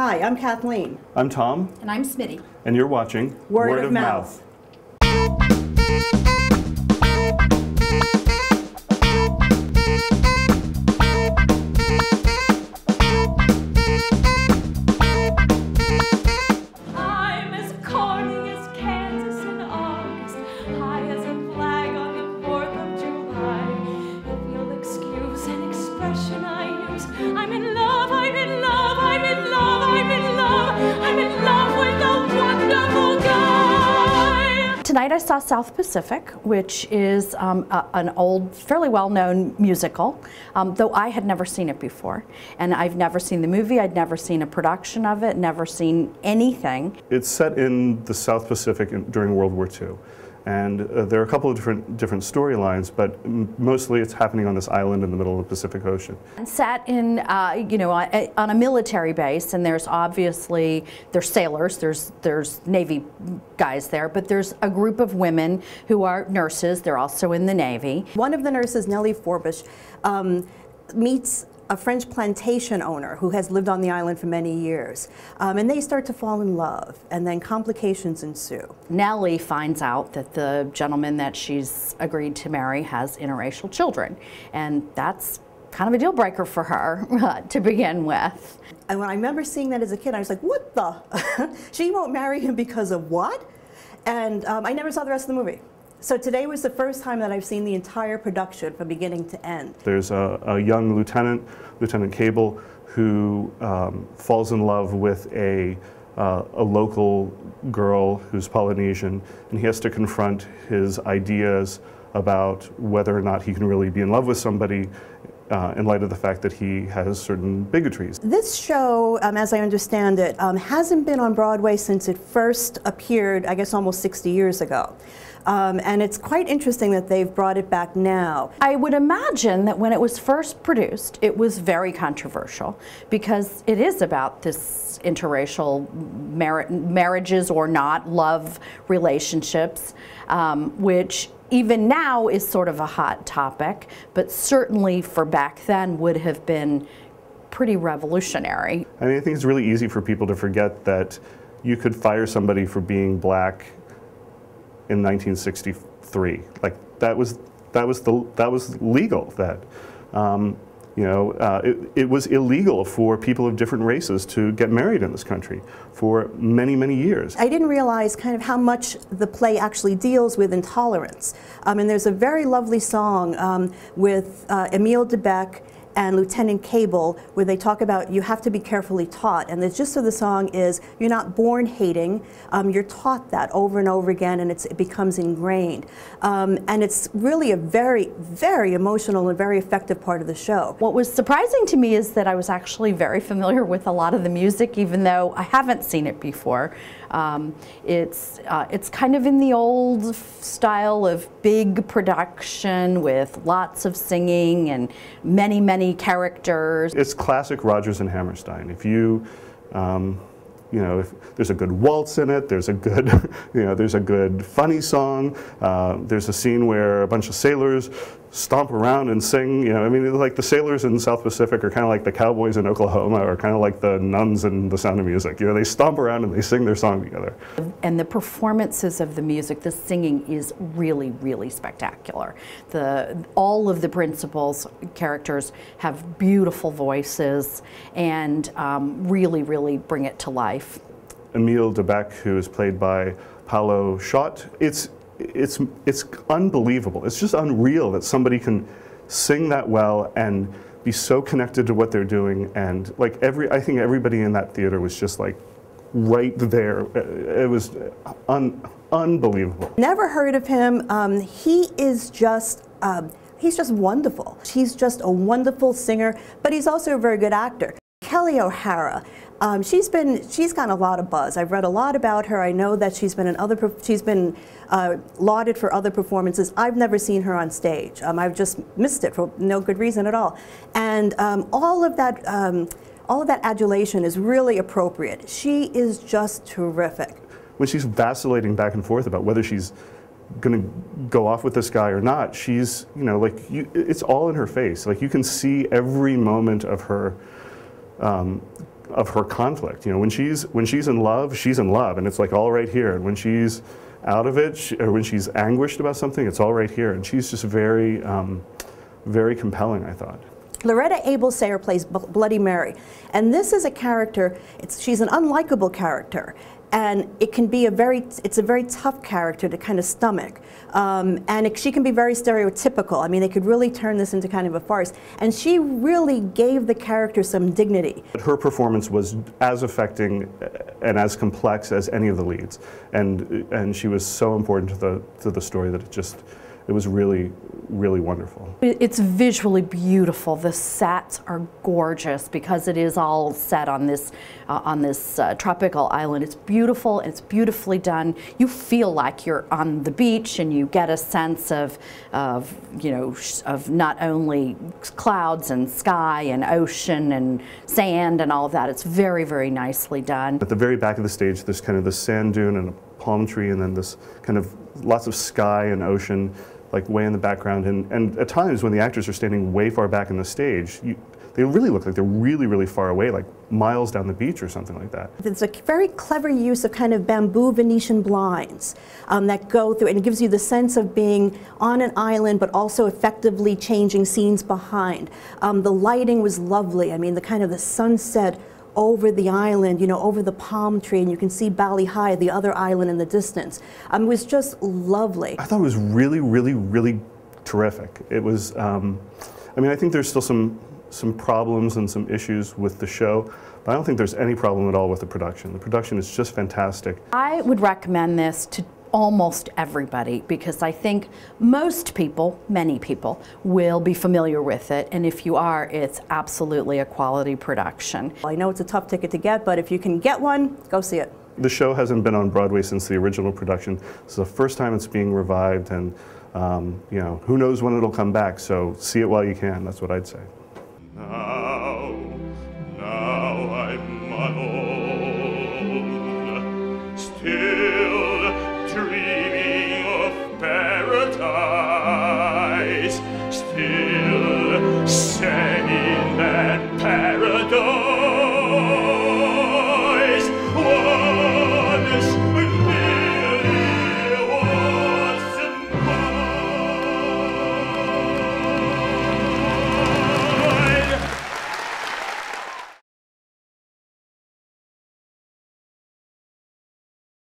Hi, I'm Kathleen. I'm Tom. And I'm Smiti. And you're watching Word of Mouth. I'm as corny as Kansas in August, high as a flag on the 4th of July. If you'll excuse an expression I use, I'm in love, I'm in love, I'm in love, I'm in love, I'm in love with a wonderful guy. Tonight I saw South Pacific, which is an old, fairly well-known musical, though I had never seen it before. And I've never seen the movie, I'd never seen a production of it, never seen anything. It's set in the South Pacific during World War II. And there are a couple of different storylines, but mostly it's happening on this island in the middle of the Pacific Ocean. And set in, on a military base, and there's obviously, there's sailors, there's Navy guys there, but there's a group of women who are nurses. They're also in the Navy. One of the nurses, Nellie Forbush, meets a French plantation owner who has lived on the island for many years. And they start to fall in love, and then complications ensue. Nellie finds out that the gentleman that she's agreed to marry has interracial children, and that's kind of a deal breaker for her to begin with. And when I remember seeing that as a kid, I was like, what the? She won't marry him because of what? And I never saw the rest of the movie. So today was the first time that I've seen the entire production from beginning to end. There's a young lieutenant, Lieutenant Cable, who falls in love with a local girl who's Polynesian, and he has to confront his ideas about whether or not he can really be in love with somebody in light of the fact that he has certain bigotries. This show, as I understand it, hasn't been on Broadway since it first appeared, I guess, almost 60 years ago. And it's quite interesting that they've brought it back now. I would imagine that when it was first produced, it was very controversial because it is about this interracial marriages or not, love relationships, which even now is sort of a hot topic, but certainly for back then would have been pretty revolutionary. I mean, I think it's really easy for people to forget that you could fire somebody for being black in 1963. Like that was legal. It was illegal for people of different races to get married in this country for many, many years. I didn't realize kind of how much the play actually deals with intolerance. And there's a very lovely song with Emile DeBeck and Lieutenant Cable, where they talk about you have to be carefully taught. And the gist of the song is you're not born hating, you're taught that over and over again, and it becomes ingrained. And it's really a very, very emotional and very effective part of the show. What was surprising to me is that I was actually very familiar with a lot of the music, even though I haven't seen it before. It's kind of in the old style of big production with lots of singing and many, many characters. It's classic Rodgers and Hammerstein. If you, if there's a good waltz in it, there's a good, there's a good funny song. There's a scene where a bunch of sailors stomp around and sing. I mean, like the sailors in South Pacific are kind of like the cowboys in Oklahoma, or kind of like the nuns in The Sound of Music. They stomp around and they sing their song together. And the performances of the music, the singing is really, really spectacular. All of the principals characters have beautiful voices and really, really bring it to life. Emile DeBeck, who is played by Paolo Schott, it's unbelievable. It's just unreal that somebody can sing that well and be so connected to what they're doing. And like I think everybody in that theater was just like right there. It was unbelievable. Never heard of him. He is just he's just wonderful. He's just a wonderful singer, but he's also a very good actor. Kelly O'Hara. She's gotten a lot of buzz. I've read a lot about her. I know that she's been lauded for other performances. I've never seen her on stage. I've just missed it for no good reason at all. And all of that adulation is really appropriate. She is just terrific. When she's vacillating back and forth about whether she's going to go off with this guy or not, she's, it's all in her face. Like, you can see every moment of her of her conflict. You know, when she's in love, and it's like all right here. And when she's out of it, or when she's anguished about something, it's all right here. And she's just very, very compelling, I thought. Loretta Abel Sayer plays Bloody Mary, and this is a character. She's an unlikable character, and it can be it's a very tough character to kind of stomach, and she can be very stereotypical. I mean, they could really turn this into kind of a farce, and she really gave the character some dignity. Her performance was as affecting and as complex as any of the leads, and she was so important to the story that it was really, really wonderful. It's visually beautiful. The sets are gorgeous because it is all set on this tropical island. It's beautiful. It's beautifully done. You feel like you're on the beach, and you get a sense of not only clouds and sky and ocean and sand and all of that. It's very, very nicely done. At the very back of the stage, there's kind of this sand dune and a palm tree, and then this kind of lots of sky and ocean, like way in the background, and at times when the actors are standing way far back in the stage, they really look like they're really, really far away, like miles down the beach or something like that. It's a very clever use of kind of bamboo Venetian blinds that go through, and it gives you the sense of being on an island, but also effectively changing scenes behind. The lighting was lovely. I mean, the sunset over the island, over the palm tree, and you can see Bali High, the other island in the distance. It was just lovely. I thought it was really, really, really terrific. It was, I mean, I think there's still some problems and some issues with the show, but I don't think there's any problem at all with the production. The production is just fantastic. I would recommend this to almost everybody because I think most people, many people, will be familiar with it, and if you are, it's absolutely a quality production. I know it's a tough ticket to get, but if you can get one, go see it. The show hasn't been on Broadway since the original production. It's the first time it's being revived, and who knows when it'll come back, so see it while you can. That's what I'd say. Now I'm alone, still